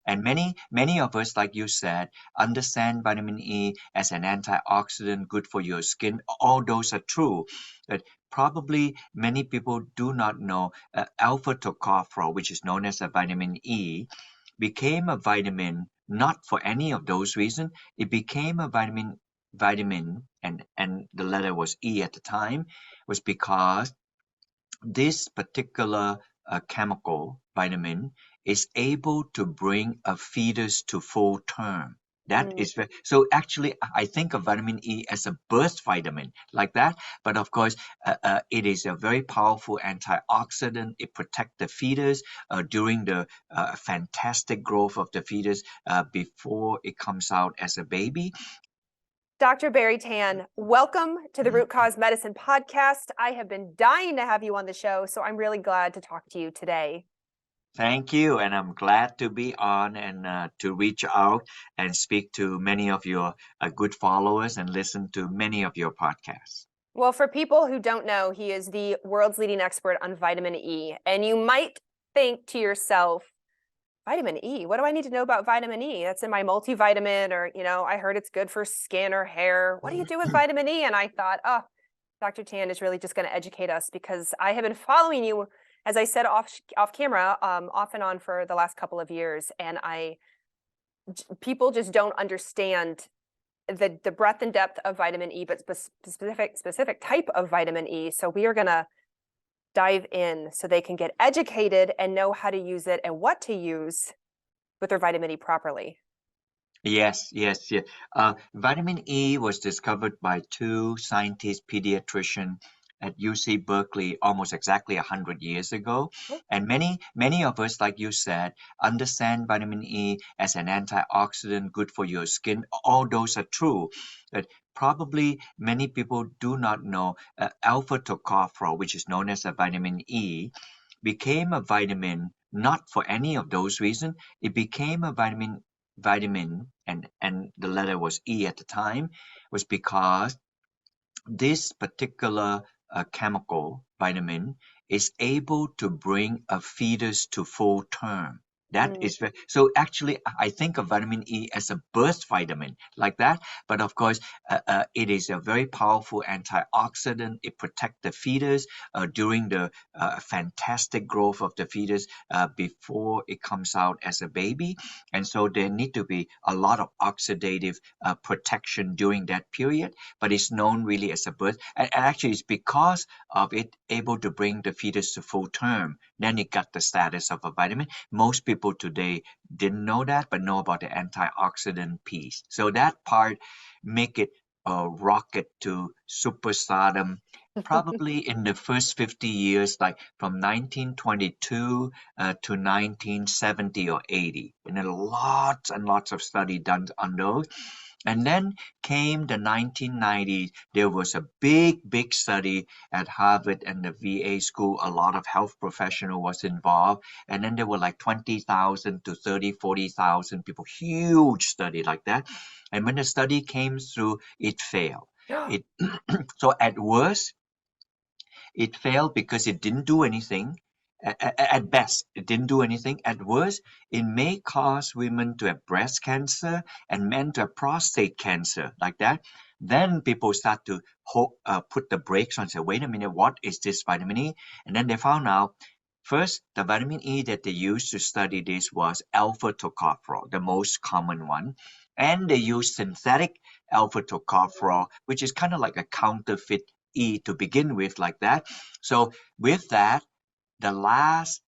And many of us, like you said, understand vitamin E as an antioxidant, good for your skin. All those are true. But probably many people do not know alpha tocopherol, which is known as a vitamin E, became a vitamin not for any of those reasons. It became a vitamin, and the letter was E at the time, was because this particular chemical vitamin is able to bring a fetus to full term. That Mm. is very, so actually I think of vitamin E as a birth vitamin like that. But of course, it is a very powerful antioxidant. It protects the fetus during the fantastic growth of the fetus before it comes out as a baby. Dr. Barrie Tan, welcome to the Root Cause Medicine podcast. I have been dying to have you on the show, so I'm really glad to talk to you today. Thank you, and I'm glad to be on and to reach out and speak to many of your good followers and listen to many of your podcasts. Well, for people who don't know, he is the world's leading expert on vitamin E. And you might think to yourself, vitamin E, what do I need to know about vitamin E? That's in my multivitamin, or, I heard it's good for skin or hair. What do you do with vitamin E? And I thought, oh, Dr. Tan is really just going to educate us, because I have been following you, as I said, off camera, off and on for the last couple of years. And people just don't understand the breadth and depth of vitamin E, but specific type of vitamin E. So we are going to dive in so they can get educated and know how to use it and what to use with their vitamin E properly. Yes. Vitamin E was discovered by two scientists, pediatricians at UC Berkeley almost exactly 100 years ago. And many of us, like you said, understand vitamin E as an antioxidant, good for your skin. All those are true. But probably many people do not know alpha tocopherol, which is known as a vitamin E, became a vitamin not for any of those reasons. It became a vitamin, and the letter was E at the time, was because this particular chemical vitamin is able to bring a fetus to full term. That is very, so actually I think of vitamin E as a birth vitamin like that. But of course, it is a very powerful antioxidant. It protects the fetus during the fantastic growth of the fetus before it comes out as a baby. And so there need to be a lot of oxidative protection during that period. But it's known really as a birth, and actually it's because of it able to bring the fetus to full term. Then it got the status of a vitamin. Most people today didn't know that, but know about the antioxidant piece. So that part make it a rocket to superstardom. Probably in the first 50 years, like from 1922 to 1970 or 80, and then lots and lots of study done on those. And then came the 1990s. There was a big study at Harvard and the VA school. A lot of health professional was involved. And then there were like 20,000 to 30, 40,000 people. Huge study like that. And when the study came through, it failed. It So at worst, it failed because it didn't do anything. At best, it didn't do anything. At worst, it may cause women to have breast cancer and men to have prostate cancer, like that. Then people start to put the brakes on and say, wait a minute, what is this vitamin E? And then they found out, first, the vitamin E that they used to study this was alpha tocopherol, the most common one. And they used synthetic alpha tocopherol, which is kind of like a counterfeit E to begin with, like that. So with that, the last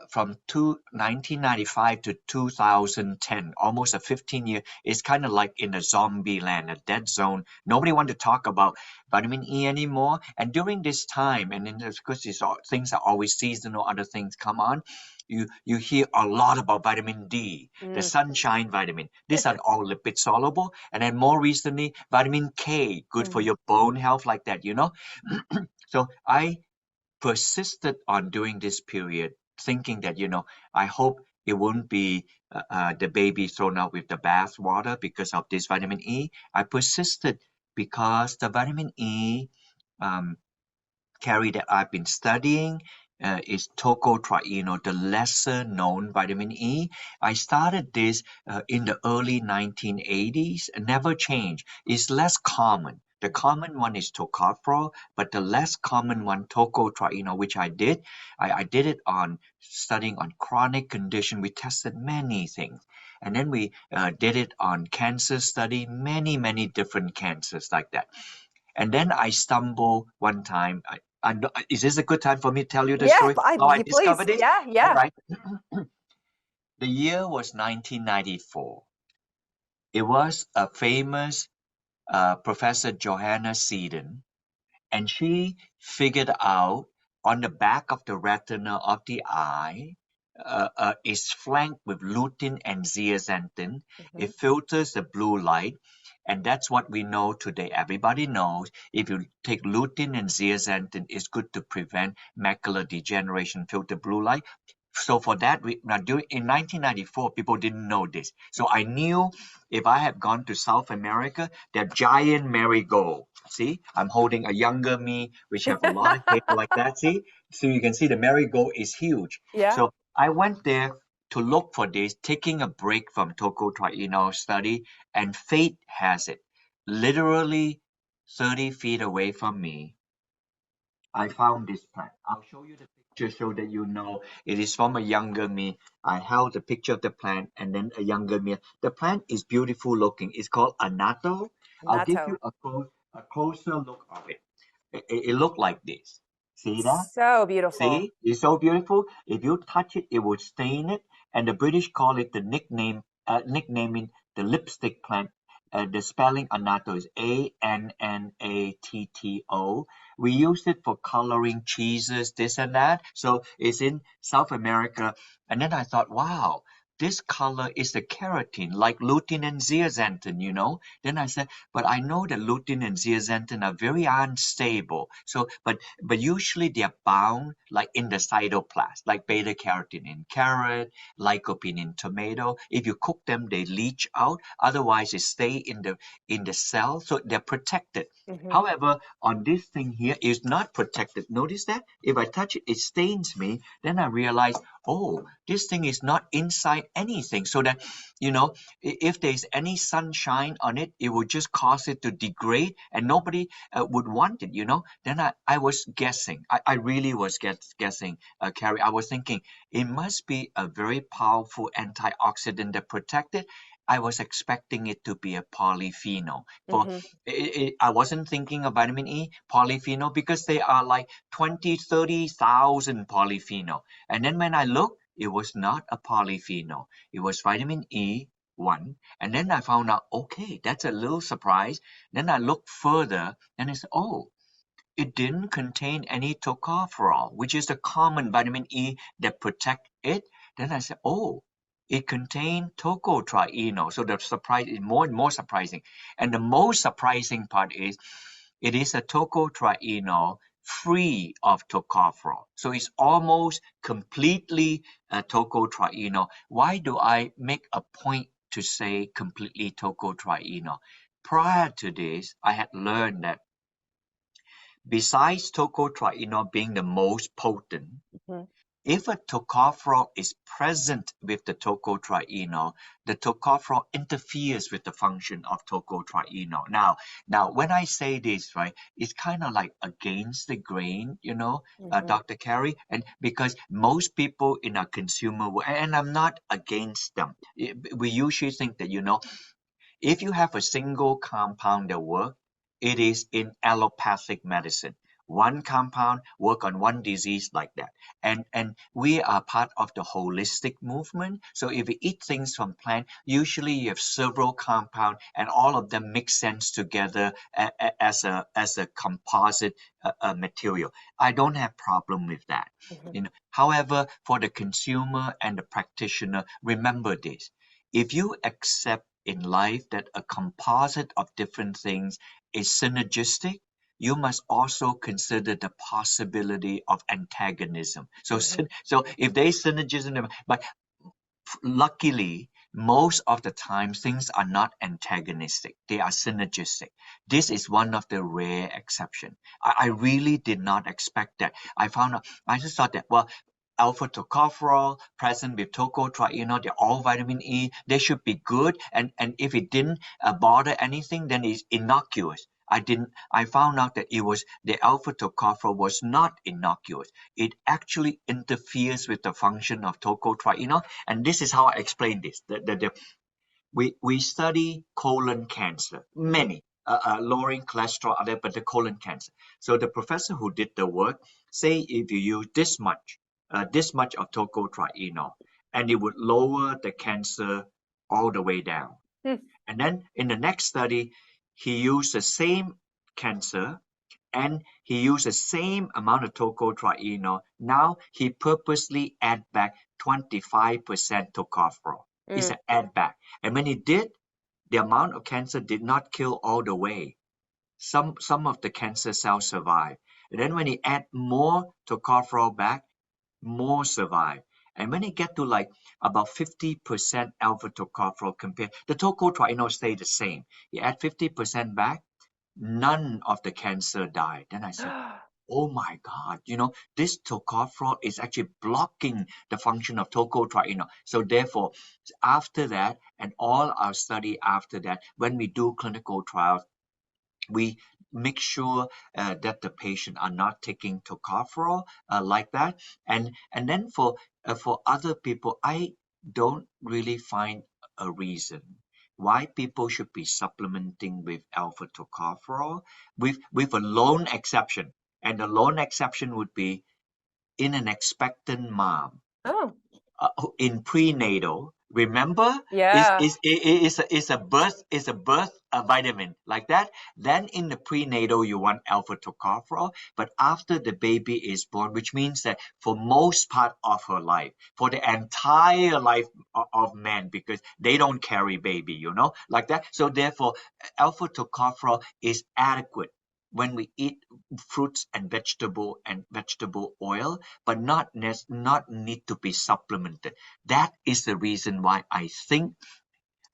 from 1995 to 2010, almost a 15-year, is kind of like in a zombie land, a dead zone. Nobody want to talk about vitamin E anymore. And during this time, and then because things are always seasonal, other things come on. You hear a lot about vitamin D, the sunshine vitamin. These are all lipid soluble. And then more recently, vitamin K, good for your bone health, like that, So I persisted on during this period, thinking that, I hope it won't be the baby thrown out with the bath water because of this vitamin E. I persisted because the vitamin E um, carry that I've been studying is tocotrienol, the lesser known vitamin E. I started this in the early 1980s, never changed. It's less common. The common one is tocopherol, but the less common one, tocotrienol, which I did it on studying on chronic condition. We tested many things. And then we did it on cancer study, many different cancers like that. And then I stumbled one time. Is this a good time for me to tell you the Yeah, story? How I please. discovered it? Yeah, All yeah. right. The year was 1994. It was a famous Professor Johanna Seedon, and she figured out on the back of the retina of the eye is flanked with lutein and zeaxanthin. Mhm. It filters the blue light, and that's what we know today. Everybody knows if you take lutein and zeaxanthin, it's good to prevent macular degeneration, filter blue light. So for that, in 1994, people didn't know this. So I knew if I had gone to South America, that giant marigold. See, I'm holding a younger me, which have a lot of hair like that. See, so you can see the marigold is huge. Yeah. So I went there to look for this, taking a break from tocotrienol study, and fate has it. Literally 30 feet away from me, I found this plant. I'll show you the picture so that you know it is from a younger me. I held a picture of the plant and then a younger me. The plant is beautiful looking. It's called Annatto. I'll give Natto. you a closer look of it. It looked like this. See that? So beautiful. See, it's so beautiful. If you touch it, it will stain it. And the British call it the nicknaming the lipstick plant. The spelling annatto is Annatto. We use it for coloring cheeses, this and that. So it's in South America. And then I thought, wow, this color is the keratin, like lutein and zeaxanthin. Then I said, but I know that lutein and zeaxanthin are very unstable. So, but usually they are bound like in the cytoplasm, like beta carotene in carrot, lycopene in tomato. If you cook them, they leach out. Otherwise, they stay in the cell, so they're protected. Hmm. However, on this thing here is not protected. Notice that if I touch it, it stains me. Then I realize, oh, this thing is not inside anything. So that if there's any sunshine on it, it would just cause it to degrade, and nobody would want it. Then I was guessing. I really was guessing, Carrie. I was thinking it must be a very powerful antioxidant that protect it. I was expecting it to be a polyphenol. Hmm. I wasn't thinking of vitamin E polyphenol because they are like 20, 30,000 polyphenol. And then when I looked, it was not a polyphenol. It was vitamin E one. And then I found out, okay, that's a little surprise. Then I looked further and it's, oh, it didn't contain any tocopherol, which is the common vitamin E that protect it. Then I said, oh, it contained tocotrienol. So the surprise is more and more surprising. And the most surprising part is it is a tocotrienol free of tocopherol. So it's almost completely tocotrienol. Why do I make a point to say completely tocotrienol? Prior to this, I had learned that besides tocotrienol being the most potent, Hmm. if a tocopherol is present with the tocotrienol, the tocopherol interferes with the function of tocotrienol. Now, when I say this, right, it's kind of like against the grain, Hmm. Dr. Carey, and because most people in our consumer world, and I'm not against them, we usually think that, if you have a single compound that works, it is in allopathic medicine. One compound work on one disease like that. And we are part of the holistic movement. So if you eat things from plant, usually you have several compound and all of them make sense together as a composite material. I don't have problem with that. Hmm. However, for the consumer and the practitioner, remember this. If you accept in life that a composite of different things is synergistic, you must also consider the possibility of antagonism. So, Hmm. so if there is synergism, but luckily, most of the time things are not antagonistic, they are synergistic. This is one of the rare exceptions. I really did not expect that. I just thought that, well, alpha tocopherol present with tocotrienol, they're all vitamin E, they should be good, and if it didn't bother anything, then it's innocuous. I found out that it was the alpha tocopherol was not innocuous. It actually interferes with the function of tocotrienol, and this is how I explain this. We study colon cancer, many lowering cholesterol, other, but the colon cancer. So the professor who did the work say if you use this much of tocotrienol, and it would lower the cancer all the way down. And then in the next study, he used the same cancer and he used the same amount of tocotrienol. Now he purposely add back 25% tocopherol. It's an add back. And when he did, the amount of cancer did not kill all the way. Some of the cancer cells survive. And then when he add more tocopherol back, more survive. And when it get to like about 50% alpha tocopherol compared, the tocotrienol stay the same. You add 50% back, none of the cancer died. Then I said, oh my God, this tocopherol is actually blocking the function of tocotrienol. So therefore, after that, and all our study after that, when we do clinical trials, we make sure that the patient are not taking tocopherol like that. And then for other people, I don't really find a reason why people should be supplementing with alpha tocopherol with a lone exception. And the lone exception would be in an expectant mom. In prenatal, remember, is a birth vitamin like that. Then in the prenatal you want alpha tocopherol, but after the baby is born, which means that for most part of her life, for the entire life of men, because they don't carry baby, like that. So therefore, alpha tocopherol is adequate when we eat fruits and vegetable oil, but not need to be supplemented. That is the reason why I think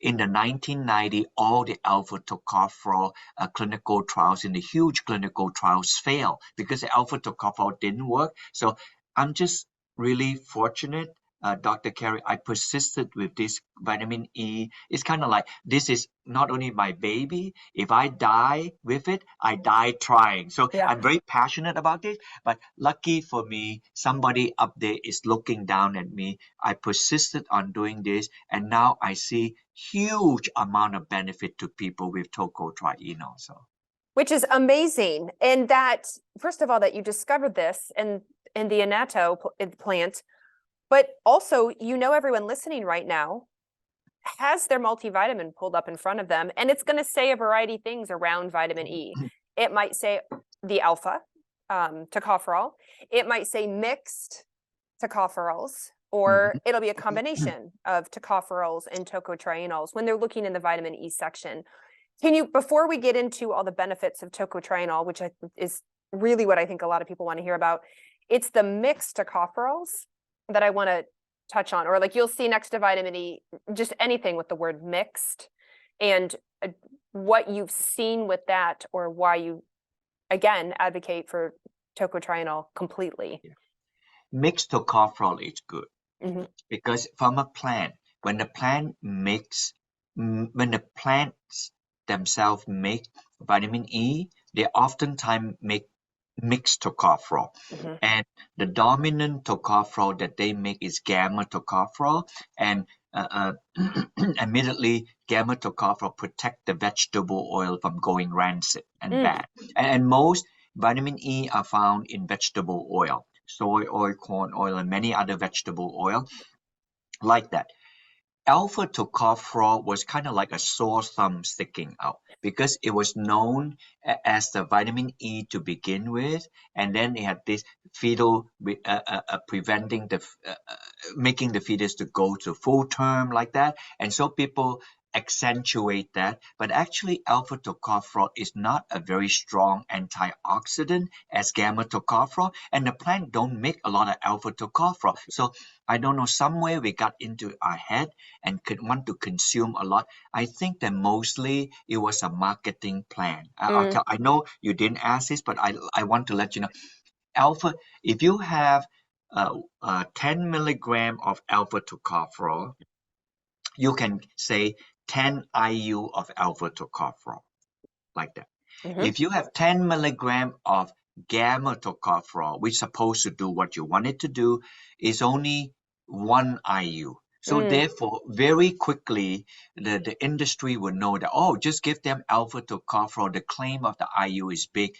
in the 1990, all the alpha tocopherol clinical trials, in the huge clinical trials, failed because the alpha tocopherol didn't work. So I'm just really fortunate, Dr. Carey. I persisted with this vitamin E. It's kind of like, this is not only my baby. If I die with it, I die trying. So I'm very passionate about this. But lucky for me, somebody up there is looking down at me. I persisted on doing this, and now I see huge amount of benefit to people with tocotrienol. So, which is amazing. And that, first of all, that you discovered this in the annatto plant, but also, everyone listening right now has their multivitamin pulled up in front of them, and it's going to say a variety of things around vitamin E. It might say the alpha tocopherol. It might say mixed tocopherols, or it'll be a combination of tocopherols and tocotrienols when they're looking in the vitamin E section. Can you, before we get into all the benefits of tocotrienol, which is really what I think a lot of people want to hear about, it's the mixed tocopherols that I want to touch on, or like you'll see next to vitamin E, just anything with the word mixed, and what you've seen with that, or why you, again, advocate for tocotrienol completely. Mixed tocopherol is good because from a plant, when the plants themselves make vitamin E, they oftentimes make mixed tocopherol, and the dominant tocopherol that they make is gamma tocopherol, and immediately gamma tocopherol protect the vegetable oil from going rancid and bad. And most vitamin E are found in vegetable oil, soy oil, corn oil, and many other vegetable oil like that. Alpha tocopherol was kind of like a sore thumb sticking out because it was known as the vitamin E to begin with, and then it had this fetal preventing the making the fetus to go to full term like that, and so people accentuate that, but actually alpha tocopherol is not a very strong antioxidant as gamma tocopherol, and the plant don't make a lot of alpha tocopherol. So I don't know, somewhere we got into our head and could want to consume a lot. I think that mostly it was a marketing plan. I know you didn't ask this, but I want to let you know. Alpha, if you have 10 milligram of alpha tocopherol, you can say 10 IU of alpha tocopherol, like that. If you have 10 milligram of gamma tocopherol, which is supposed to do what you want it to do, is only 1 IU. So therefore, very quickly, the industry will know that, oh, just give them alpha tocopherol. The claim of the IU is big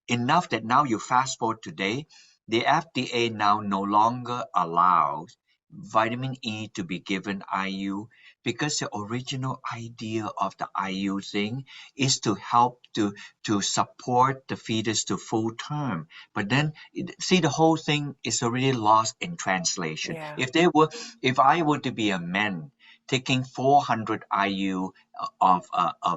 enough that now you fast forward today, the FDA now no longer allows vitamin E to be given IU, because the original idea of the IU thing is to help to support the fetus to full term. But then see, the whole thing is already lost in translation. Yeah. If I were to be a man taking 400 IU of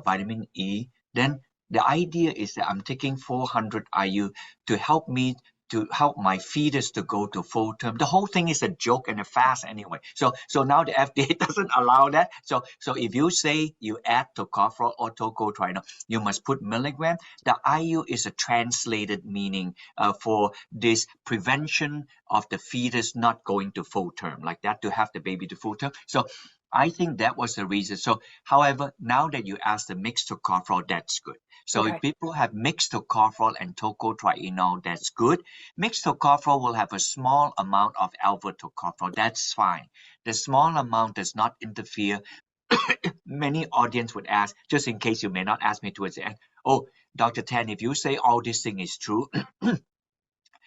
vitamin E, then the idea is that I'm taking 400 IU to help my fetus to go to full term. The whole thing is a joke and a fast anyway. So now the FDA doesn't allow that. So if you say you add tocopherol or tocotrienol, you must put milligram. The IU is a translated meaning for this prevention of the fetus not going to full term, like that, to have the baby to full term. So I think that was the reason. So, however, now that you ask the mixed tocopherol, that's good. So if people have mixed tocopherol and tocotrienol, that's good. Mixed tocopherol will have a small amount of alpha tocopherol. That's fine. The small amount does not interfere. Many audience would ask, just in case you may not ask me towards the end, oh, Dr. Tan, if you say all this thing is true,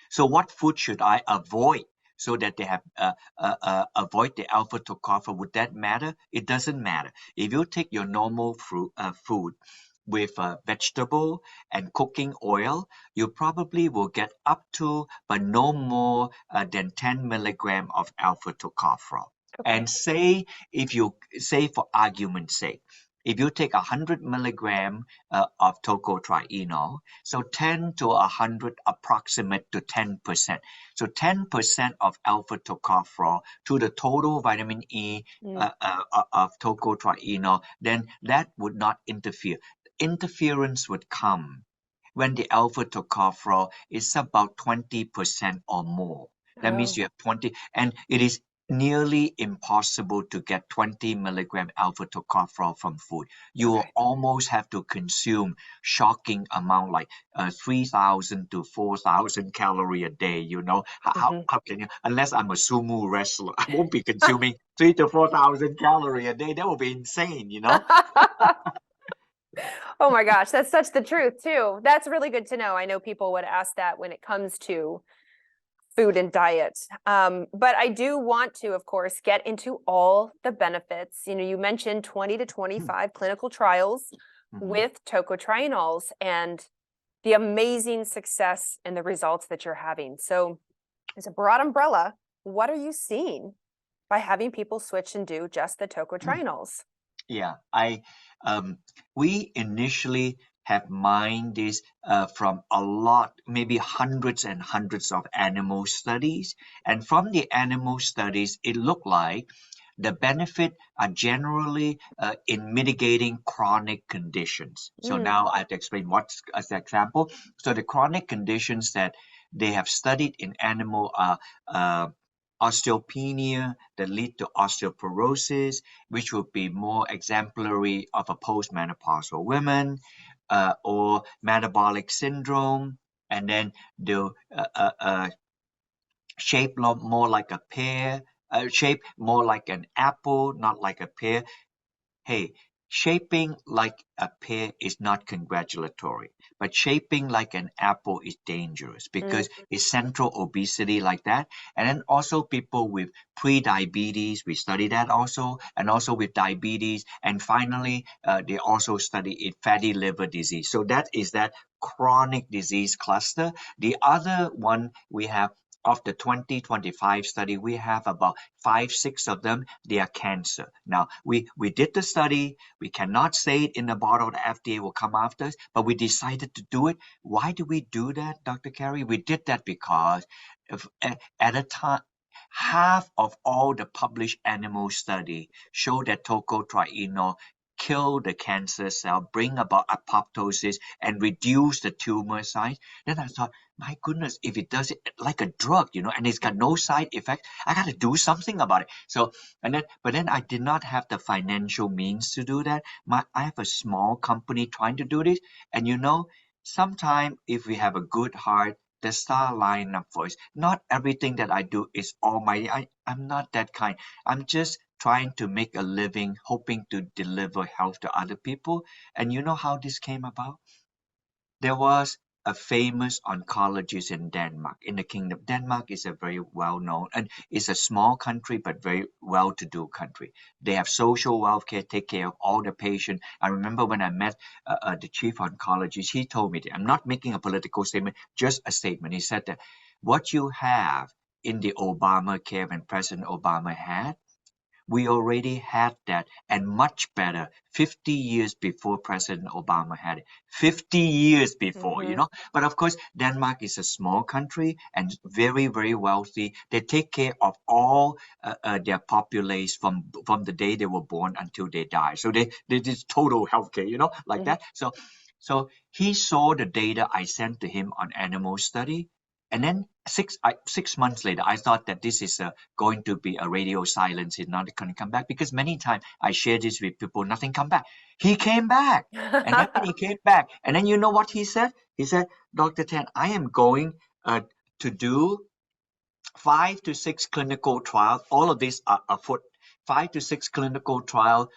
so what food should I avoid so that they have avoid the alpha tocopherol? Would that matter? It doesn't matter. If you take your normal food with vegetable and cooking oil, you probably will get up to, but no more than 10 milligram of alpha tocopherol. And say, if you say for argument's sake, if you take 100 milligram of tocotrienol, so 10 to 100 approximate to 10%. So 10% of alpha tocopherol to the total vitamin E of tocotrienol, then that would not interfere. Interference would come when the alpha tocopherol is about 20% or more. That means you have 20, and it is nearly impossible to get 20 milligram alpha tocopherol from food. You will almost have to consume shocking amount like 3,000 to 4,000 calorie a day. You know how can you? Unless I'm a sumo wrestler, I won't be consuming 3 to 4,000 calorie a day. That would be insane. You know. Oh my gosh, that's such the truth too. That's really good to know. I know people would ask that when it comes to food and diet. But I do want to, of course, get into all the benefits. You know, you mentioned 20 to 25 clinical trials with tocotrienols and the amazing success and the results that you're having. So as a broad umbrella, what are you seeing by having people switch and do just the tocotrienols? Yeah, we initially have mined this from a lot, maybe hundreds and hundreds of animal studies. And from the animal studies, it looked like the benefit are generally in mitigating chronic conditions. So now I have to explain what's as an example. So the chronic conditions that they have studied in animal are osteopenia that lead to osteoporosis, which would be more exemplary of a postmenopausal woman, or metabolic syndrome, and then the shape more like a pear, shape more like an apple, not like a pear. Hey, shaping like a pear is not congratulatory, but shaping like an apple is dangerous because it's central obesity like that. And then also people with pre-diabetes, we study that also, and also with diabetes. And finally, they also study fatty liver disease. So that is that chronic disease cluster. The other one we have of the 2025 study, we have about 5-6 of them. They are cancer. Now, we did the study. We cannot say it in the bottle. The FDA will come after us, but we decided to do it. Why do we do that, Dr. Carey? We did that because at a time, half of all the published animal study show that tocotrienol kill the cancer cell, bring about apoptosis, and reduce the tumor size. Then I thought, my goodness, if it does it like a drug, and it's got no side effect, I got to do something about it. So, but then I did not have the financial means to do that. I have a small company trying to do this, and sometimes if we have a good heart, the star line up for us. Not everything that I do is almighty. I'm not that kind. I'm just trying to make a living, hoping to deliver health to other people. And you know how this came about? There was a famous oncologist in Denmark, in the kingdom. Denmark is a very well-known, and it's a small country, but very well-to-do country. They have social welfare, take care of all the patients. I remember when I met the chief oncologist, he told me that, I'm not making a political statement, just a statement. He said that what you have in the Obamacare when President Obama had, we already had that, and much better 50 years before President Obama had it. 50 years before, But of course, Denmark is a small country and very, very wealthy. They take care of all their populace from the day they were born until they die. So they just total healthcare, like that. So he saw the data I sent to him on animal study. And then 6 months later, I thought that this is going to be a radio silence. He's not going to come back, because many times I share this with people, nothing come back. He came back. And then when he came back, and then you know what he said? He said, Dr. Tan, I am going to do 5 to 6 clinical trials. All of these are afoot. 5 to 6 clinical trials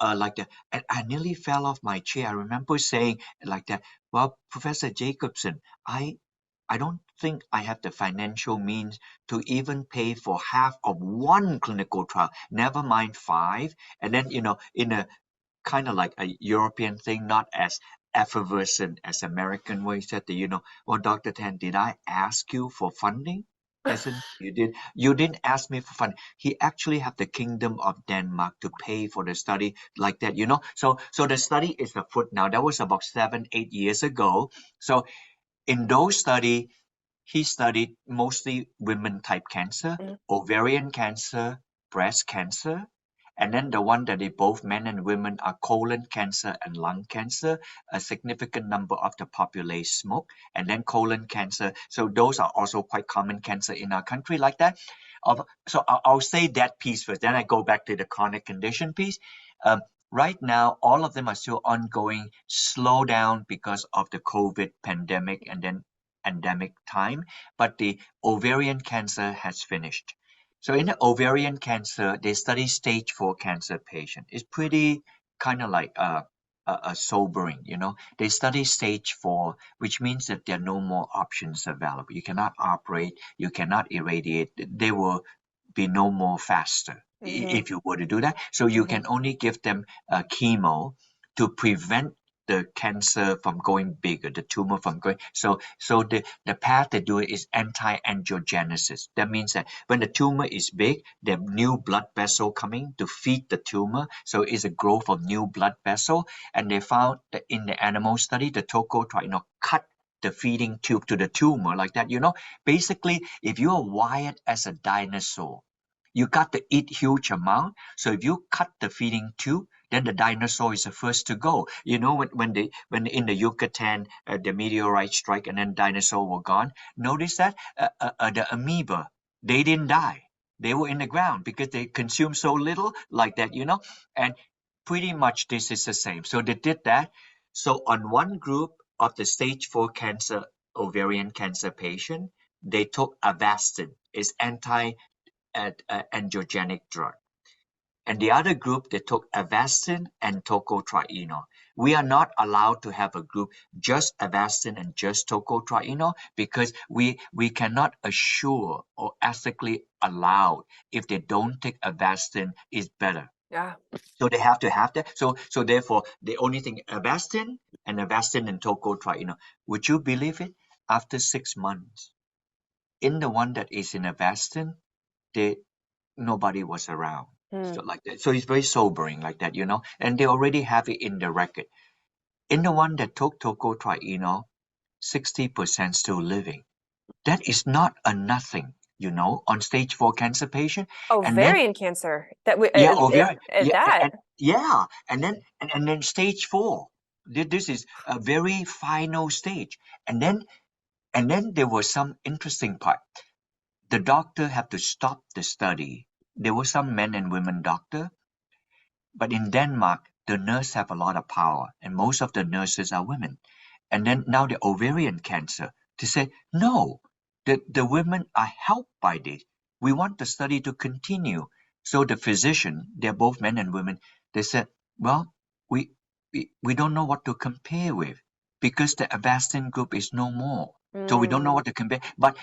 like that. And I nearly fell off my chair. I remember saying like that, well, Professor Jacobson, I don't think I have the financial means to even pay for half of one clinical trial, never mind 5. And then, in a kind of like a European thing, not as effervescent as American way, said that, well, Dr. Tan, did I ask you for funding? I said, you didn't ask me for funding. He actually have the Kingdom of Denmark to pay for the study like that, So the study is afoot now. That was about 7-8 years ago. So in those study, he studied mostly women type cancer, ovarian cancer, breast cancer, and then the one that they both men and women are colon cancer and lung cancer. A significant number of the population smoke, and then colon cancer. So those are also quite common cancer in our country like that. So I'll say that piece first. Then I go back to the chronic condition piece. Right now, all of them are still ongoing, slow down because of the COVID pandemic and then endemic time, but the ovarian cancer has finished. So in the ovarian cancer, they study stage 4 cancer patient. It's pretty kind of like a sobering, They study stage 4, which means that there are no more options available. You cannot operate, you cannot irradiate. There will be no more faster if you were to do that. So you can only give them chemo to prevent the cancer from going bigger, the tumor from going. So the path they do it is anti-angiogenesis. That means that when the tumor is big, there are new blood vessel coming to feed the tumor. So it's a growth of new blood vessel. And they found that in the animal study, the tocotrienol cut the feeding tube to the tumor like that. Basically, if you are wired as a dinosaur, you got to eat huge amount. So if you cut the feeding tube, then the dinosaur is the first to go. When in the Yucatan the meteorite strike and then dinosaur were gone. Notice that the amoeba, they didn't die. They were in the ground because they consumed so little like that, And pretty much this is the same. So they did that. So on one group of the stage 4 cancer, ovarian cancer patient, they took Avastin. It's angiogenic drug. And the other group, they took Avastin and tocotrienol. We are not allowed to have a group just Avastin and just tocotrienol because we cannot assure or ethically allow if they don't take Avastin is better. Yeah. So they have to have that. So therefore, the only thing Avastin and tocotrienol. Would you believe it? After 6 months, in the one that is in Avastin, nobody was around. So like that. So it's very sobering like that, and they already have it in the record. In the one that took tocotrienol, 60% still living. That is not a nothing, on stage 4 cancer patient. And then, Ovarian cancer. That we yeah, ovarian, yeah, that. yeah, and then stage 4. This is a very final stage. And then there was some interesting part. The doctor had to stop the study. There were some men and women doctor, but in Denmark, the nurse have a lot of power, and most of the nurses are women. And then now the ovarian cancer, they say, no, the women are helped by this. We want the study to continue. So the physician, they're both men and women, they said, well, we don't know what to compare with because the Avastin group is no more. So we don't know what to compare. But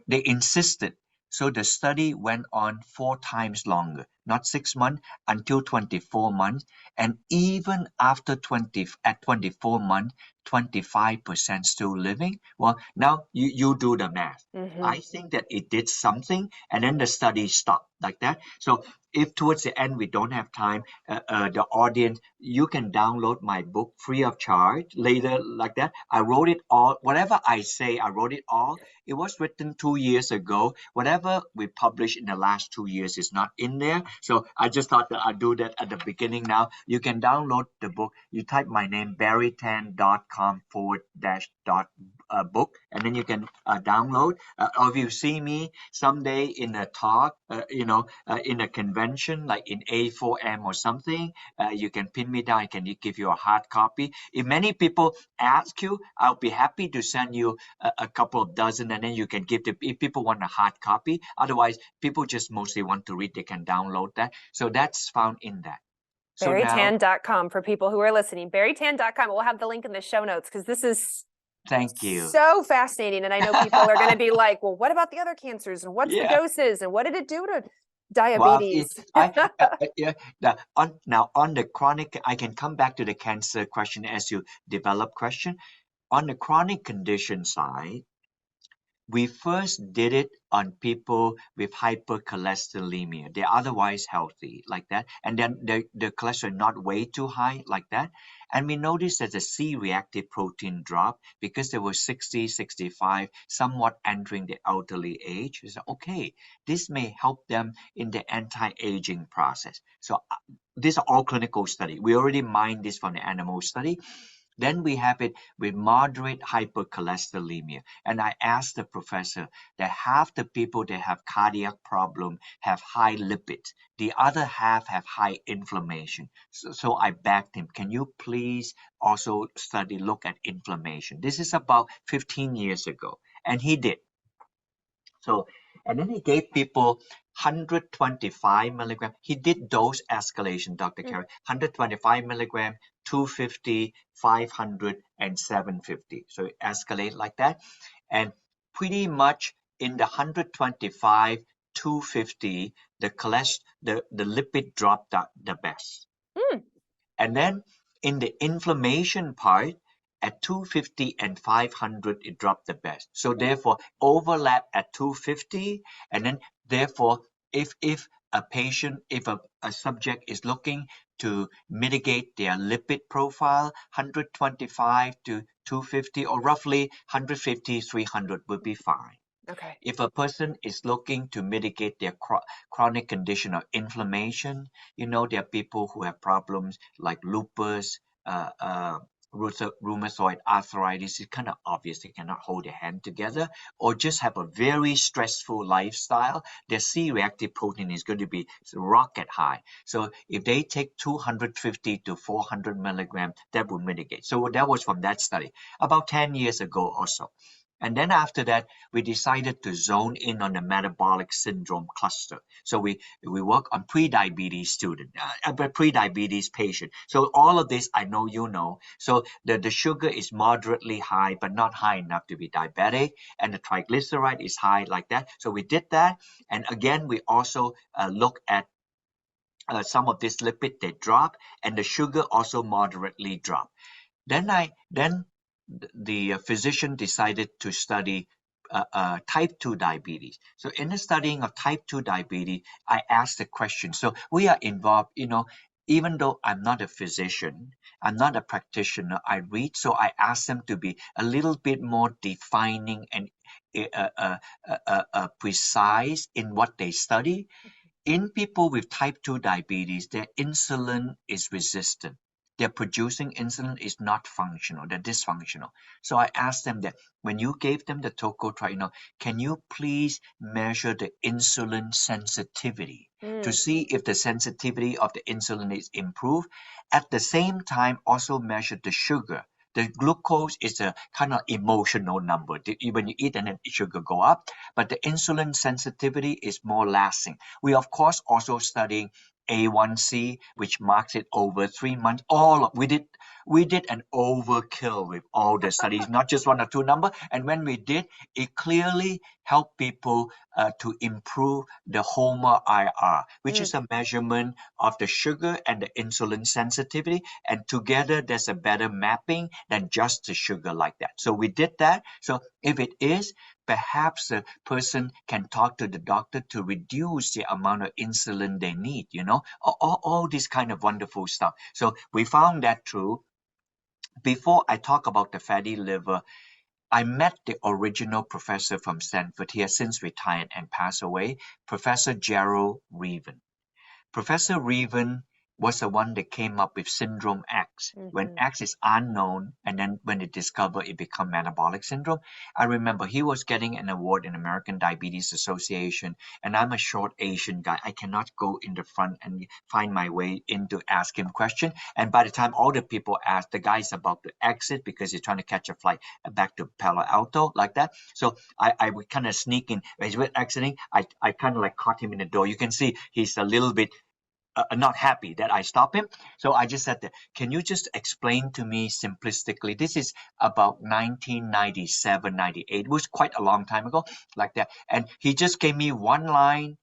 they insisted. So the study went on 4 times longer, not 6 months, until 24 months. And even after 24 months, 25% still living. Well, now you do the math. I think that it did something, and then the study stopped like that. So if towards the end we don't have time, the audience, you can download my book free of charge later like that. I wrote it all. Whatever I say, I wrote it all. It was written 2 years ago. Whatever we published in the last 2 years is not in there. So I just thought that I'd do that at the beginning now. You can download the book. You type my name, barrietan.com/book, and then you can download. Or if you see me someday in a talk, in a convention like in A4M or something, you can pin me down. I can give you a hard copy. If many people ask you, I'll be happy to send you a couple of dozen, and then you can give if people want a hard copy. Otherwise, people just mostly want to read, they can download that. So that's found in that. So now, barrietan.com for people who are listening. barrietan.com. We'll have the link in the show notes because this is thank you. so fascinating. And I know people are going to be like, well, what about the other cancers? And what's the Yeah. doses? And what did it do to diabetes? Now on the chronic, I can come back to the cancer question as you develop question. On the chronic condition side, we first did it on people with hypercholesterolemia. They're otherwise healthy like that. And then the cholesterol not way too high like that. And we noticed that the C-reactive protein dropped because they were 60, 65, somewhat entering the elderly age. We said, okay, this may help them in the anti-aging process. So these are all clinical study. We already mined this from the animal study. Then we have it with moderate hypercholesterolemia. And I asked the professor that half the people that have cardiac problem have high lipids. The other half have high inflammation. So I begged him, can you please also look at inflammation? This is about 15 years ago. And he did. So, and then he gave people 125 milligram. He did dose escalation, Dr. Carey, 125 milligram, 250, 500, and 750. So it escalate like that. And pretty much in the 125, 250, the lipid dropped the best. And then in the inflammation part, at 250 and 500, it dropped the best. So therefore, overlap at 250, and then therefore, if a patient, if a subject is looking to mitigate their lipid profile, 125 to 250 or roughly 150, 300 would be fine. Okay. If a person is looking to mitigate their chronic condition of inflammation, there are people who have problems like lupus, rheumatoid arthritis. It's kind of obvious they cannot hold their hand together, or just have a very stressful lifestyle. Their C-reactive protein is going to be rocket high. So if they take 250 to 400 milligrams, that will mitigate. So that was from that study about 10 years ago or so. And then after that, we decided to zone in on the metabolic syndrome cluster. So we work on pre-diabetes student, pre-diabetes patient. So all of this, I know you know. So the sugar is moderately high, but not high enough to be diabetic. And the triglyceride is high like that. So we did that. And again, we also look at some of this lipid that drop, and the sugar also moderately drop. Then the physician decided to study type 2 diabetes. So in the studying of type 2 diabetes, I asked the question. So we are involved, even though I'm not a physician, I'm not a practitioner, I read. So I asked them to be a little bit more defining and precise in what they study. In people with type 2 diabetes, their insulin is resistant. Their producing insulin is not functional, they're dysfunctional. So I asked them that when you gave them the tocotrienol, can you please measure the insulin sensitivity to see if the sensitivity of the insulin is improved? At the same time, also measure the sugar. The glucose is a kind of emotional number. When you eat and then sugar go up, but the insulin sensitivity is more lasting. We of course also studying A1C, which marks it over 3 months. We did an overkill with all the studies, not just one or two number. And when we did, it clearly helped people to improve the HOMA IR, which is a measurement of the sugar and the insulin sensitivity. And together, there's a better mapping than just the sugar like that. So we did that. So if it is, perhaps the person can talk to the doctor to reduce the amount of insulin they need, all this kind of wonderful stuff. So we found that true. Before I talk about the fatty liver, I met the original professor from Stanford. He has since retired and passed away, Professor Gerald Reaven. Professor Reaven was the one that came up with syndrome X. When X is unknown, and then when it discovered, it become metabolic syndrome. I remember he was getting an award in American Diabetes Association, and I'm a short Asian guy. I cannot go in the front and find my way in to ask him question. And by the time all the people asked, the guy's about to exit because he's trying to catch a flight back to Palo Alto, like that. So I would kind of sneak in. As we're exiting, I kind of like caught him in the door. You can see he's a little bit not happy that I stopped him. So I just said, can you just explain to me simplistically? This is about 1997, 98. It was quite a long time ago, like that. And he just gave me one line.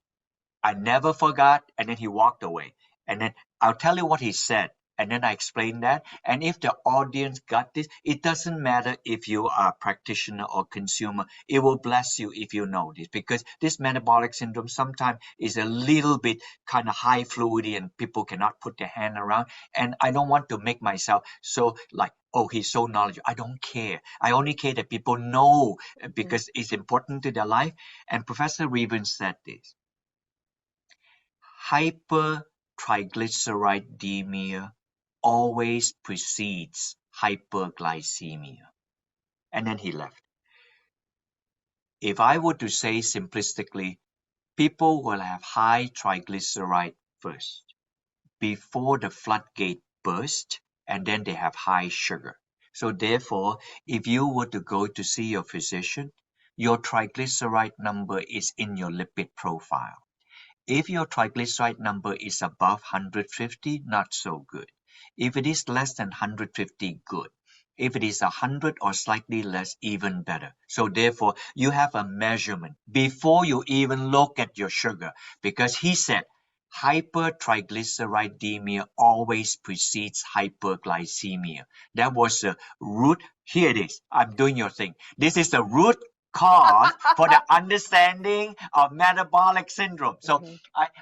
I never forgot. And then he walked away. And then I'll tell you what he said. And then I explained that. And if the audience got this, it doesn't matter if you are a practitioner or consumer. It will bless you if you know this, because this metabolic syndrome sometimes is a little bit kind of high fluidity and people cannot put their hand around. And I don't want to make myself so like, oh, he's so knowledgeable. I don't care. I only care that people know because it's important to their life. And Professor Reaven said this: hypertriglyceridemia always precedes hyperglycemia. And then he left. If I were to say simplistically, people will have high triglyceride first before the floodgate burst, and then they have high sugar. So therefore, if you were to go to see your physician, your triglyceride number is in your lipid profile. If your triglyceride number is above 150, not so good. If it is less than 150, good. If it is 100 or slightly less, even better. So therefore, you have a measurement before you even look at your sugar, because he said hypertriglyceridemia always precedes hyperglycemia. That was the root. Here it is. I'm doing your thing. This is the root cause for the understanding of metabolic syndrome. So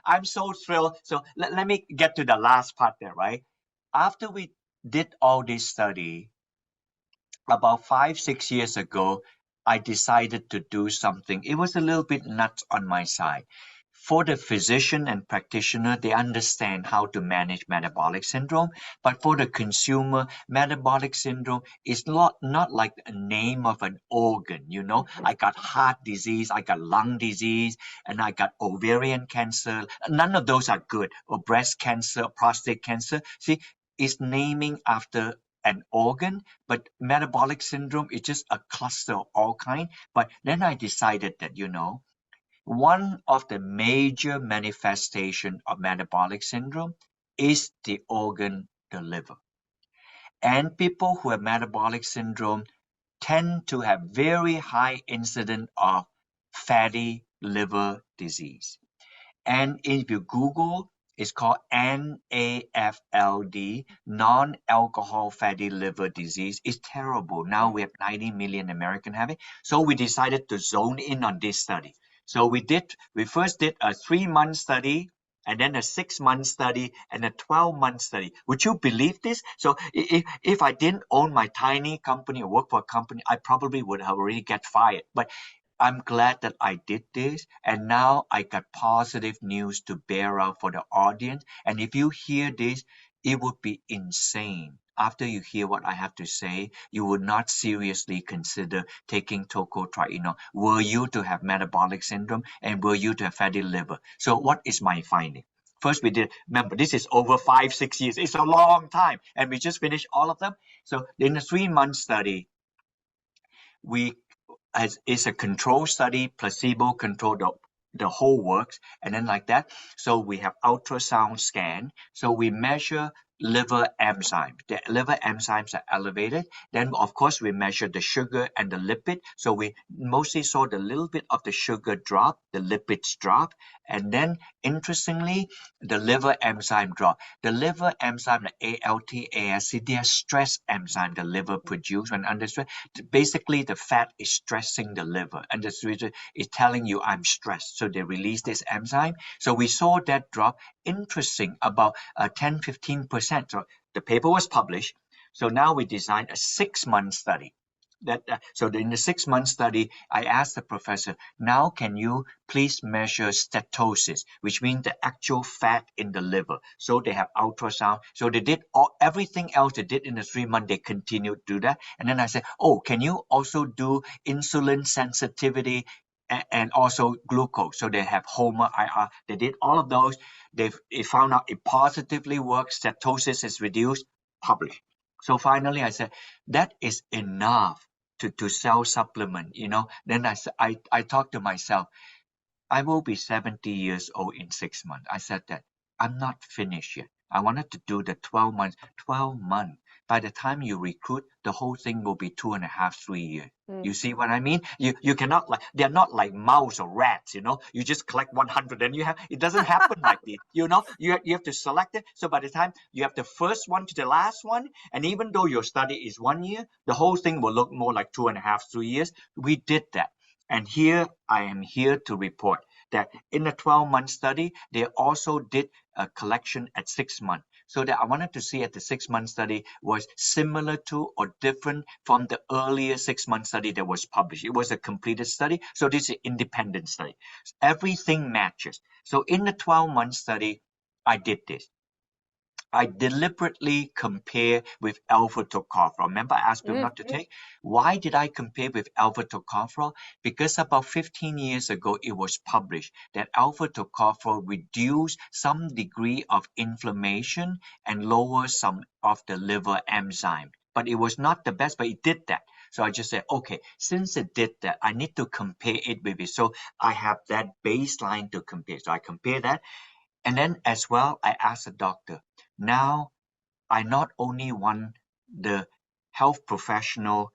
I'm so thrilled. So let me get to the last part there, right? After we did all this study, about 5, 6 years ago, I decided to do something. It was a little bit nuts on my side. For the physician and practitioner, they understand how to manage metabolic syndrome. But for the consumer, metabolic syndrome is not like a name of an organ. I got heart disease, I got lung disease, and I got ovarian cancer. None of those are good. Or breast cancer, prostate cancer. See, it's naming after an organ, but metabolic syndrome is just a cluster of all kind. But then I decided that, one of the major manifestation of metabolic syndrome is the organ, the liver. And people who have metabolic syndrome tend to have very high incidence of fatty liver disease. And if you Google It's called NAFLD, non-alcohol fatty liver disease. It's terrible. Now we have 90 million Americans having. So we decided to zone in on this study. So we first did a 3-month study, and then a 6-month study, and a 12-month study. Would you believe this? So if I didn't own my tiny company or work for a company, I probably would have already get fired. But I'm glad that I did this, and now I got positive news to bear out for the audience. And if you hear this, it would be insane. After you hear what I have to say, you would not seriously consider taking tocotrienol were you to have metabolic syndrome and were you to have fatty liver. So what is my finding? First, we did, remember, this is over 5-6 years. It's a long time, and we just finished all of them. So in a 3-month study, we as is a control study, placebo control, the whole works, and then like that. So we have ultrasound scan. So we measure liver enzymes. The liver enzymes are elevated. Then, of course, we measure the sugar and the lipid. So we mostly saw the little bit of the sugar drop, the lipids drop, and then interestingly, the liver enzyme drop. The liver enzyme, the ALT, AST, they are stress enzyme the liver produce when under stress. Basically, the fat is stressing the liver, and the reason is telling you I'm stressed. So they release this enzyme. So we saw that drop. Interesting, about 10-15%. So the paper was published. So now we designed a 6-month study. So in the 6-month study, I asked the professor, now can you please measure steatosis, which means the actual fat in the liver. So they have ultrasound. So they did everything else they did in the 3 months, they continued to do that. And then I said, oh, can you also do insulin sensitivity and also glucose? So they have HOMA IR. They did all of those. They found out it positively works. Steatosis is reduced, published. So finally, I said, that is enough to sell supplement, Then I talked to myself, I will be 70 years old in 6 months. I said that I'm not finished yet. I wanted to do the 12 months. 12 months. By the time you recruit, the whole thing will be 2.5, 3 years. You see what I mean? You cannot they're not like mouse or rats, You just collect 100 and it doesn't happen like this, You have to select it. So by the time you have the first one to the last one, and even though your study is 1 year, the whole thing will look more like 2.5, 3 years. We did that. And here I am here to report that in the 12-month study, they also did a collection at 6 months. So that I wanted to see at the 6-month study was similar to or different from the earlier 6-month study that was published. It was a completed study. So this is an independent study. Everything matches. So in the 12-month study, I did this. I deliberately compare with alpha tocopherol. Remember, I asked people not to take. Why did I compare with alpha tocopherol? Because about 15 years ago, it was published that alpha tocopherol reduced some degree of inflammation and lower some of the liver enzyme. But it was not the best, but it did that. So I just said, okay, since it did that, I need to compare it with it. So I have that baseline to compare. So I compare that. And then as well, I asked the doctor, now I not only want the health professional,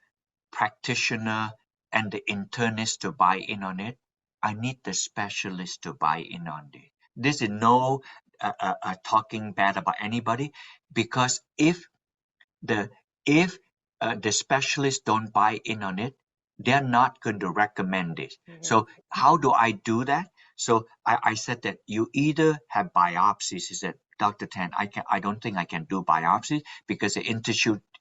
practitioner, and the internist to buy in on it, I need the specialist to buy in on it. This is no talking bad about anybody, because if the specialists don't buy in on it, they're not going to recommend it. So how do I do that? So I said that you either have biopsies. He said, Dr. Tan, I don't think I can do biopsies because the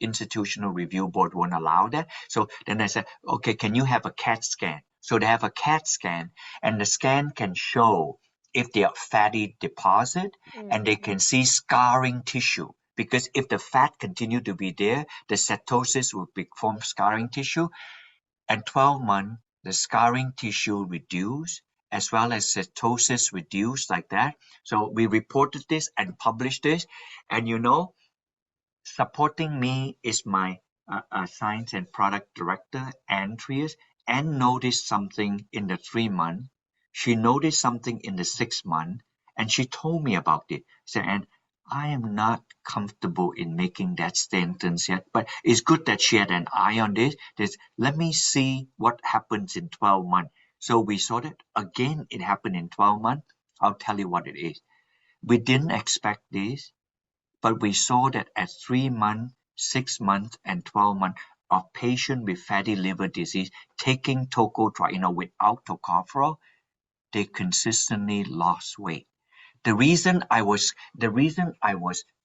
institutional review board won't allow that. So then I said, okay, can you have a CAT scan? So they have a CAT scan, and the scan can show if they are fatty deposit, and they can see scarring tissue. Because if the fat continue to be there, the steatosis will form scarring tissue. And 12 months, the scarring tissue reduce, as well as steatosis reduce like that. So we reported this and published this. And supporting me is my science and product director, Andreas, and noticed something in the 3 months. She noticed something in the 6 months, and she told me about it. So, and I am not comfortable in making that sentence yet, but it's good that she had an eye on this. Let me see what happens in 12 months. So we saw that again, it happened in 12 months. I'll tell you what it is. We didn't expect this, but we saw that at 3 months, 6 months, and 12 months of patients with fatty liver disease taking tocotrienol without tocopherol, they consistently lost weight. The reason I was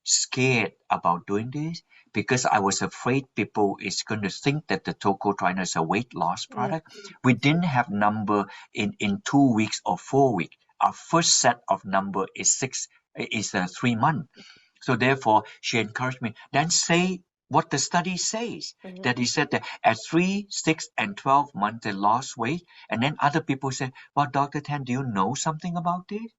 scared about doing this because I was afraid people is going to think that the tocotrienol is a weight loss product. We didn't have number in 2 weeks or 4 weeks. Our first set of number is 3 months. So therefore, she encouraged me. Then say what the study says. That he said that at 3, 6, and 12 months they lost weight. And then other people say, "Well, Dr. Tan, do you know something about this?"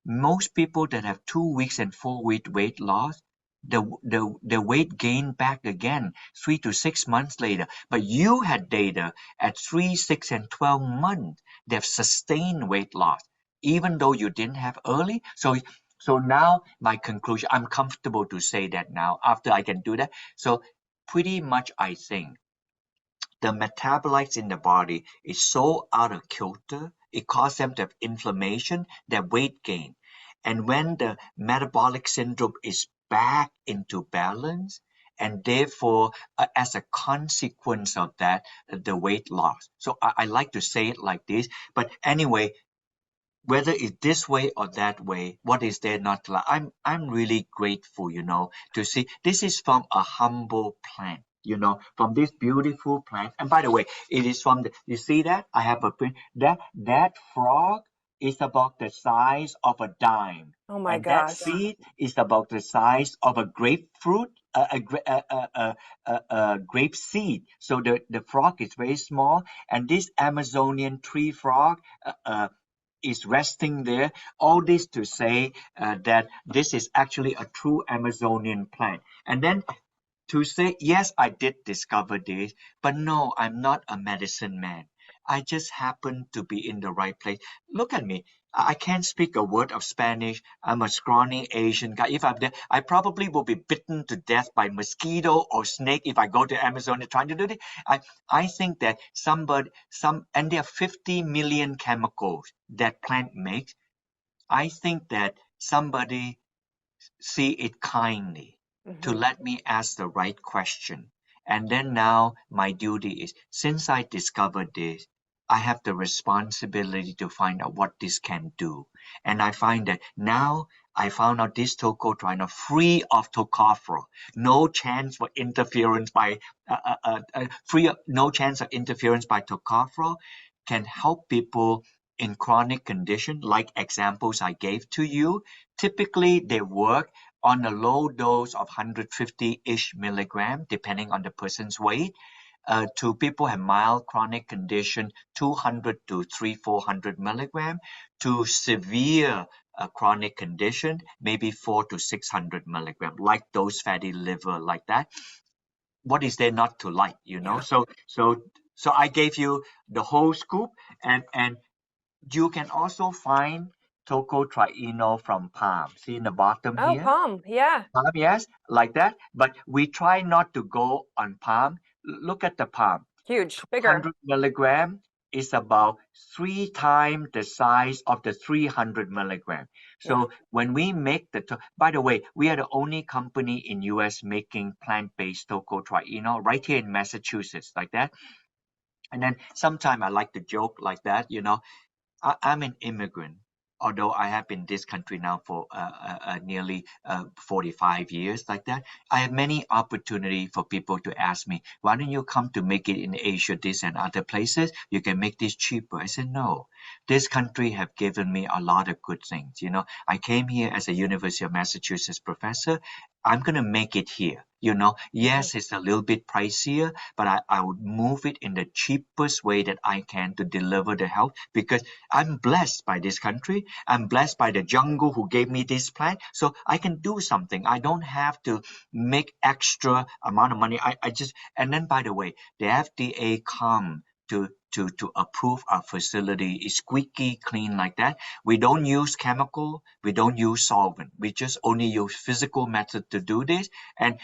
Most people that have 2 weeks and 4 week weight loss, the weight gain back again 3 to 6 months later. But you had data at 3, 6, and 12 months. They've sustained weight loss, even though you didn't have early. So now my conclusion, I'm comfortable to say that now after I can do that. So pretty much I think the metabolites in the body is so out of kilter, it causes them to have inflammation, their weight gain. And when the metabolic syndrome is back into balance, and therefore, as a consequence of that, the weight loss. So I like to say it like this. But anyway, whether it's this way or that way, what is there not to like? I'm really grateful, to see this is from a humble plant, from this beautiful plant. And by the way, it is from you see that? I have a print. That frog is about the size of a dime. Oh my And that gosh. seed is about the size of a grapefruit, a grape seed. So the frog is very small, and this Amazonian tree frog, is resting there. All this to say that this is actually a true Amazonian plant. And then to say, yes, I did discover this, but no, I'm not a medicine man. I just happen to be in the right place. Look at me. I can't speak a word of Spanish. I'm a scrawny Asian guy. If I'm there, I probably will be bitten to death by mosquito or snake if I go to Amazon trying to do this. I think that and there are 50 million chemicals that plant makes. I think that somebody see it kindly to let me ask the right question. And then now my duty is, since I discovered this, I have the responsibility to find out what this can do. And I find that now I found out this tocotrienol free of tocopherol, no chance for interference by no chance of interference by tocopherol, can help people in chronic condition, like examples I gave to you. Typically, they work on a low dose of 150-ish milligram, depending on the person's weight, to people who have mild chronic condition, 200 to 400 milligram, to severe chronic condition, maybe 400 to 600 milligram, like those fatty liver, like that. What is there not to like, Yeah. So I gave you the whole scoop, and you can also find tocotrienol from palm. See in the bottom Oh, here? palm. Yeah. Palm, yes, like that. But we try not to go on palm. Look at the palm. Huge. Bigger. 200 milligram is about 3 times the size of the 300 milligram. So Yeah. when we make by the way, we are the only company in US making plant-based tocotrienol right here in Massachusetts, like that. And then sometimes I like to joke like that, I'm an immigrant, although I have been in this country now for nearly 45 years, like that. I have many opportunity for people to ask me, why don't you come to make it in Asia, this and other places? You can make this cheaper. I said, no, this country have given me a lot of good things. I came here as a University of Massachusetts professor. I'm going to make it here. Yes, it's a little bit pricier, but I would move it in the cheapest way that I can to deliver the health, because I'm blessed by this country. I'm blessed by the jungle who gave me this plant. So I can do something. I don't have to make extra amount of money. I just, and then by the way, the FDA come to approve our facility is squeaky clean, like that. We don't use chemical. We don't use solvent. We just only use physical method to do this. And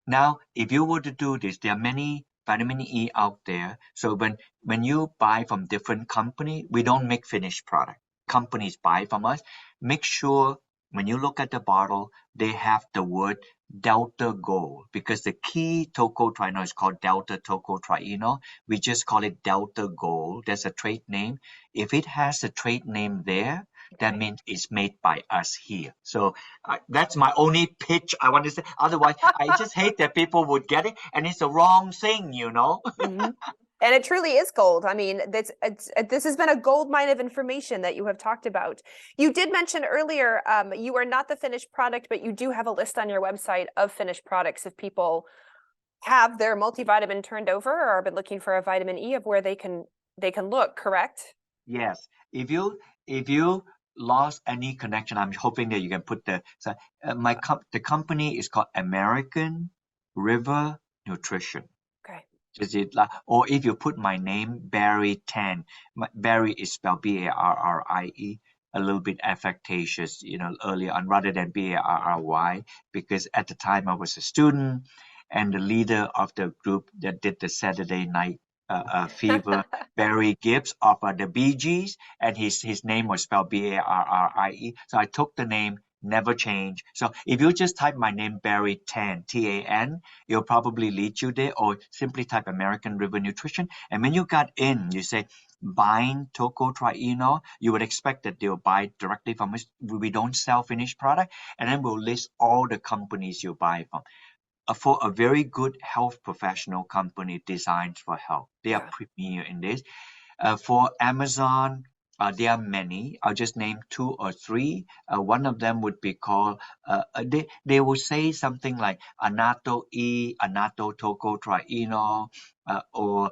now, if you were to do this, there are many vitamin E out there. So when you buy from different company, we don't make finished product. Companies buy from us. Make sure when you look at the bottle, they have the word Delta Gold because the key tocotrienol is called Delta Tocotrienol. We just call it Delta Gold. There's a trade name. If it has a trade name there, that means it's made by us here. So that's my only pitch I want to say. Otherwise, I just hate that people would get it, and it's the wrong thing, you know. And it truly is gold. I mean, this has been a gold mine of information that you have talked about. You did mention earlier, you are not the finished product, but you do have a list on your website of finished products if people have their multivitamin turned over or have been looking for a vitamin E of where they can look, correct? Yes. If you lost any connection, I'm hoping that you can put the the company is called American River Nutrition. Okay. Or if you put my name, Barrie Tan, Barrie is spelled Barrie, a little bit affectatious, earlier on rather than Barry, because at the time I was a student and the leader of the group that did the Saturday night fever, Barry Gibbs of the Bee Gees, and his name was spelled Barrie. So I took the name, never change. So if you just type my name, Barrie Tan, Tan, it'll probably lead you there, or simply type American River Nutrition. And when you got in, you say buying tocotrienol, you would expect that they'll buy directly from us. We don't sell finished product, and then we'll list all the companies you buy from. For a very good health professional company designed for health. They are premier in this. For Amazon, there are many. I'll just name 2 or 3. One of them would be called, they will say something like Annatto-E, Annatto-Tocotrienol, or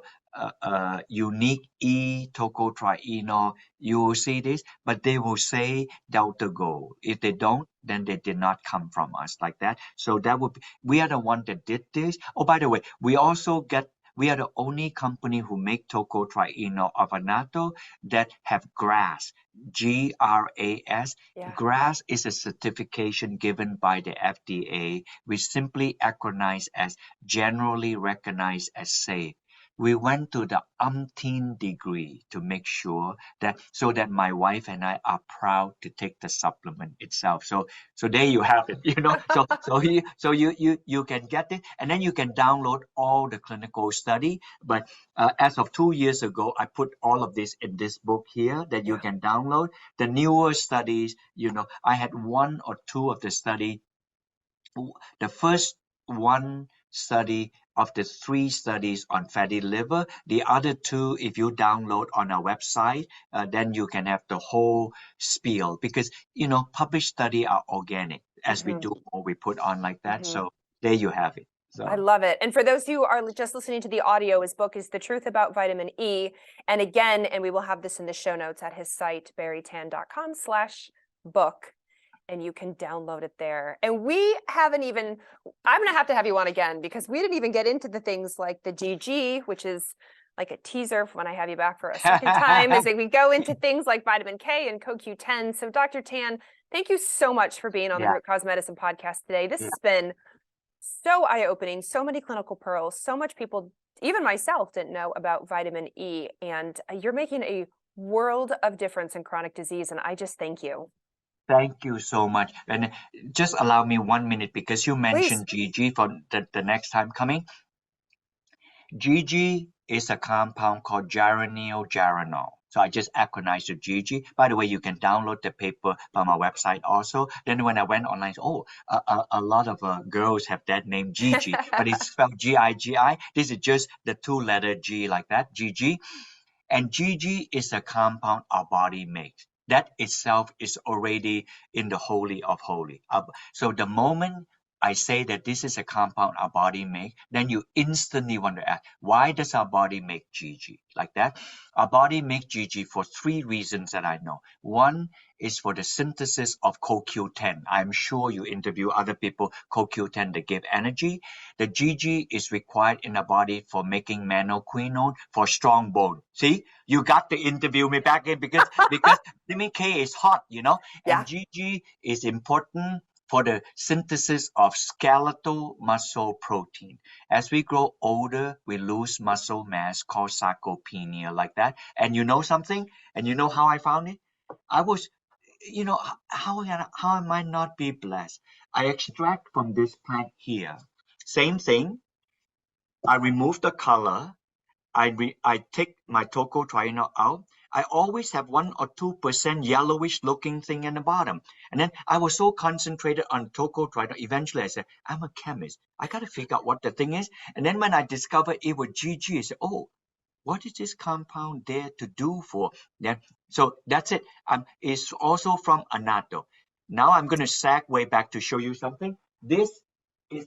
unique E tocotrienol. You will see this, but they will say Delta Gold. If they don't, then they did not come from us like that. So that would be, we are the one that did this. Oh, by the way, we are the only company who make tocotrienol of annatto that have GRAS, GRAS. GRAS is a certification given by the FDA, which simply acronized as generally recognized as safe. We went to the umpteen degree to make sure that so that my wife and I are proud to take the supplement itself. So there you have it. You can get it, and then you can download all the clinical study. But as of 2 years ago, I put all of this in this book here that you can download. The newer studies, I had 1 or 2 of the study. The first one study of the 3 studies on fatty liver. The other 2, if you download on our website, then you can have the whole spiel because, published study are organic. As we do more, we put on like that. So there you have it. So. I love it. And for those who are just listening to the audio, his book is The Truth About Vitamin E. And again, and we will have this in the show notes at his site, barrietan.com/book. And you can download it there. And we haven't even, I'm going to have you on again because we didn't even get into the things like the GG, which is like a teaser for when I have you back for a second time, as we go into things like vitamin K and CoQ10. So Dr. Tan, thank you so much for being on the Root Cause Medicine podcast today. This has been so eye-opening, so many clinical pearls, so much people, even myself, didn't know about vitamin E. And you're making a world of difference in chronic disease. And I just thank you. Thank you so much. And just allow me 1 minute because you mentioned GG for the next time coming. GG is a compound called geranyl. So I just acronized the GG. By the way, you can download the paper from our website also. Then when I went online, a lot of girls have that name GG, but it's spelled GIGI. This is just the 2-letter G like that, GG. And GG is a compound our body makes. That itself is already in the holy of holy. So the moment I say that this is a compound our body makes, then you instantly want to ask, why does our body make GG like that? Our body makes GG for 3 reasons that I know. One is for the synthesis of CoQ10. I'm sure you interview other people, CoQ10 that give energy. The GG is required in the body for making manoquinone for strong bone. See, you got to interview me back in because vitamin K is hot, and GG is important for the synthesis of skeletal muscle protein. As we grow older, we lose muscle mass called sarcopenia like that. And you know something? And you know how I found it? you know, how am I not be blessed? I extract from this plant here. Same thing. I remove the color. I take my tocotrienol out. I always have 1 or 2% yellowish looking thing in the bottom. And then I was so concentrated on tocotrienol. Eventually I said, I'm a chemist. I got to figure out what the thing is. And then when I discovered it was GG, I said, oh, what is this compound there to do for? Yeah. So that's it. It's also from Annatto. Now I'm going to segue back to show you something. This is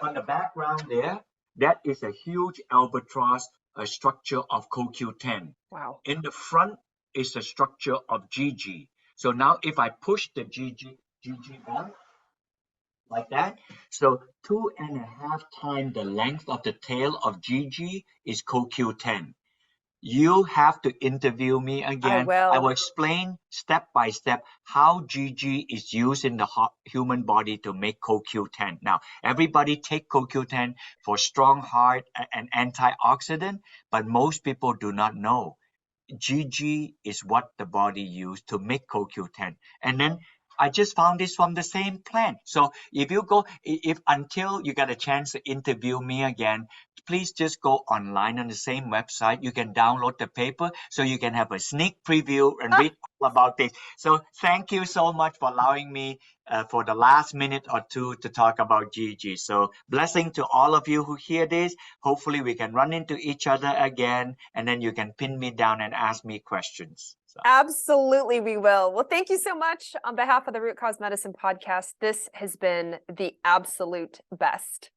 on the background there, that is a huge albatross, a structure of CoQ10. Wow. In the front is a structure of GG. So now if I push the GG back like that, so 2.5 times the length of the tail of GG is CoQ10. You have to interview me I again. I will. will explain step by step how GG is used in the human body to make CoQ10. Now, everybody take CoQ10 for strong heart and antioxidant, but most people do not know. GG is what the body used to make CoQ10. And then I just found this from the same plant. So if you go, if until you get a chance to interview me again, please just go online on the same website. You can download the paper so you can have a sneak preview and read all about this. So thank you so much for allowing me for the last minute or two to talk about GG. So blessing to all of you who hear this. Hopefully we can run into each other again, and then you can pin me down and ask me questions. So. Absolutely, we will. Well, thank you so much on behalf of the Root Cause Medicine podcast. This has been the absolute best.